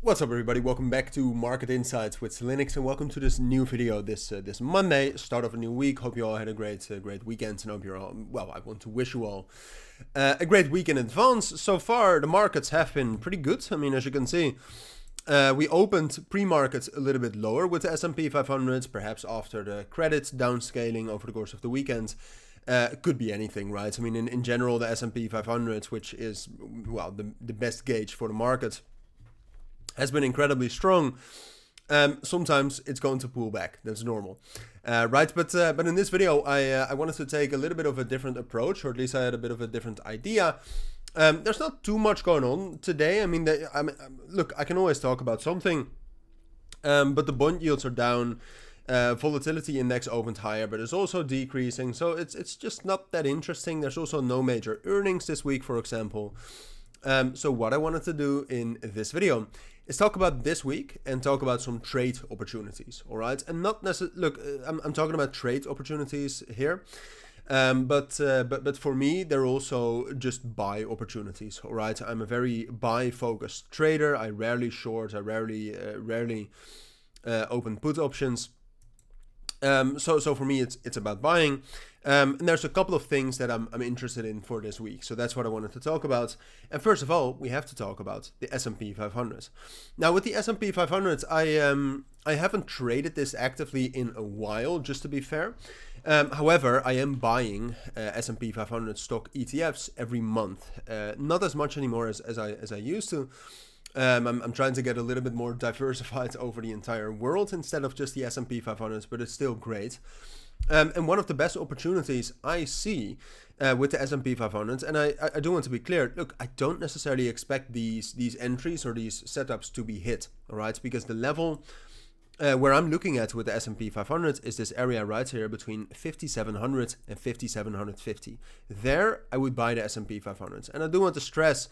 What's up, everybody? Welcome back to Market Insights with Linux, and welcome to this new video this Monday, start of a new week. Hope you all had a great weekend, and hope you're all well. I want to wish you all a great week in advance. So far, the markets have been pretty good. I mean, as you can see, we opened pre-market a little bit lower with the S&P 500, perhaps after the credit downscaling over the course of the weekend. It could be anything, right? I mean, in general, the S&P 500, which is well the best gauge for the market, has been incredibly strong. Sometimes it's going to pull back. That's normal, right? But in this video, I wanted to take a little bit of a different approach, or at least I had a bit of a different idea. There's not too much going on today. I mean, look, I can always talk about something, but the bond yields are down. Volatility index opened higher, but it's also decreasing. So it's just not that interesting. There's also no major earnings this week, for example. So what I wanted to do in this video is talk about this week and talk about some trade opportunities, all right? And not necessarily, look, I'm talking about trade opportunities here, but for me, they're also just buy opportunities, all right? I'm a very buy-focused trader. I rarely short. I rarely open put options. So for me, it's about buying. And there's a couple of things that I'm interested in for this week. So that's what I wanted to talk about. And first of all, we have to talk about the S&P 500. Now, with the S&P 500, I haven't traded this actively in a while, just to be fair. However, I am buying S&P 500 stock ETFs every month. Not as much anymore as I used to. I'm trying to get a little bit more diversified over the entire world instead of just the S&P 500, but it's still great. And one of the best opportunities I see with the S&P 500, and I do want to be clear, look, I don't necessarily expect these entries or these setups to be hit, all right? Because the level where I'm looking at with the S&P 500 is this area right here between 5,700 and 5,750. There, I would buy the S&P 500. And I do want to stress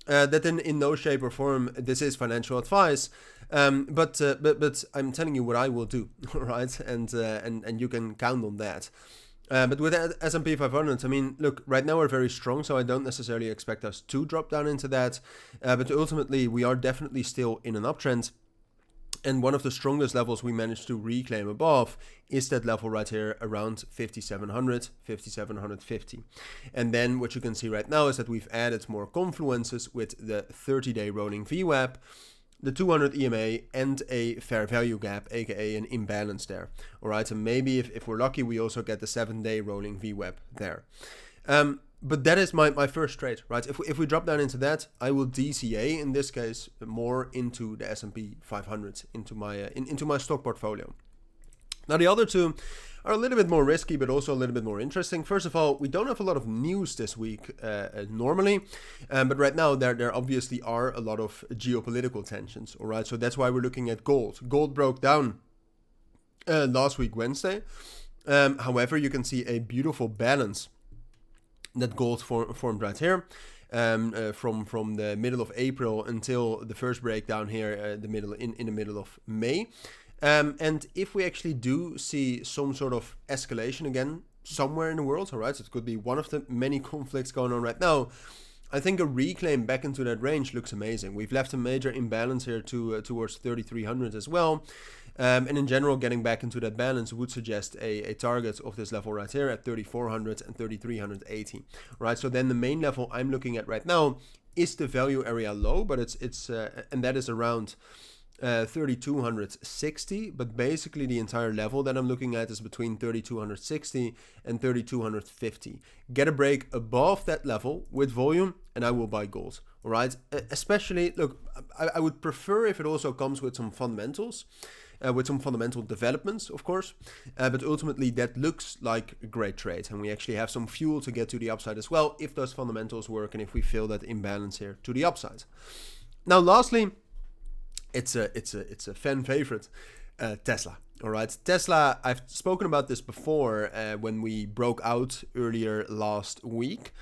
that in no shape or form this is financial advice, but I'm telling you what I will do, right? And you can count on that. But with the S&P 500, I mean, look, right now we're very strong, so I don't necessarily expect us to drop down into that. But ultimately, we are definitely still in an uptrend. And one of the strongest levels we managed to reclaim above is that level right here around 5,700, 5,750. And then what you can see right now is that we've added more confluences with the 30-day rolling VWAP, the 200 EMA, and a fair value gap, aka an imbalance there. All right, and maybe if we're lucky, we also get the 7-day rolling VWAP there. But that is my first trade, right? If we drop down into that, I will DCA, in this case, more into the S&P 500, into my stock portfolio. Now, the other two are a little bit more risky, but also a little bit more interesting. First of all, we don't have a lot of news this week normally, but right now there obviously are a lot of geopolitical tensions, all right? So that's why we're looking at gold. Gold broke down last week, Wednesday. However, you can see a beautiful balance that gold formed right here, from the middle of April until the first breakdown here, in the middle of May. And if we actually do see some sort of escalation again somewhere in the world, all right, so it could be one of the many conflicts going on right now, I think a reclaim back into that range looks amazing. We've left a major imbalance here towards 3,300 as well. And in general, getting back into that balance would suggest a target of this level right here at 3,400 and 3,380. Right, so then the main level I'm looking at right now is the value area low, but it's and that is around 3,260. But basically, the entire level that I'm looking at is between 3,260 and 3,250. Get a break above that level with volume, and I will buy gold. All right, especially look, I would prefer if it also comes with some fundamentals. With some fundamental developments, of course, but ultimately that looks like a great trade, and we actually have some fuel to get to the upside as well if those fundamentals work and if we fill that imbalance here to the upside. Now, lastly, it's a fan favorite, Tesla. All right, Tesla. I've spoken about this before when we broke out earlier last week.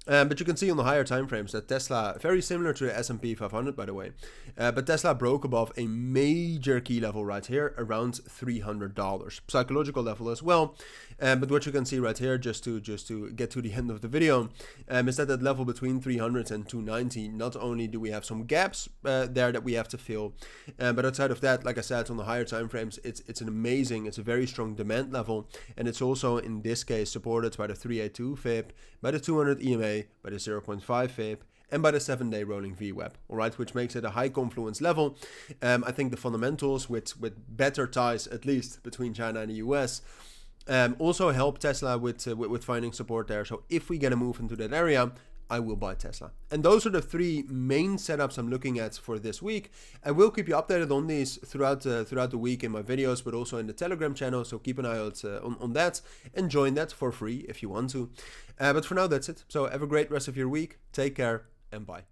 But you can see on the higher time frames that Tesla, very similar to the S&P 500 by the way, but Tesla broke above a major key level right here around $300, psychological level as well. But what you can see right here, just to get to the end of the video, is that level between 300 and 290. Not only do we have some gaps there that we have to fill, but outside of that, like I said, on the higher time frames, it's a very strong demand level, and it's also in this case supported by the 382 fib, by the 200 EMA, by the 0.5 fib, and by the 7-day rolling VWAP, all right, which makes it a high confluence level. I think the fundamentals with better ties, at least between China and the US, also help Tesla with finding support there. So if we get a move into that area, I will buy Tesla. And those are the three main setups I'm looking at for this week. I will keep you updated on these throughout the week in my videos, but also in the Telegram channel. So keep an eye out on that and join that for free if you want to. But for now, that's it. So have a great rest of your week. Take care and bye.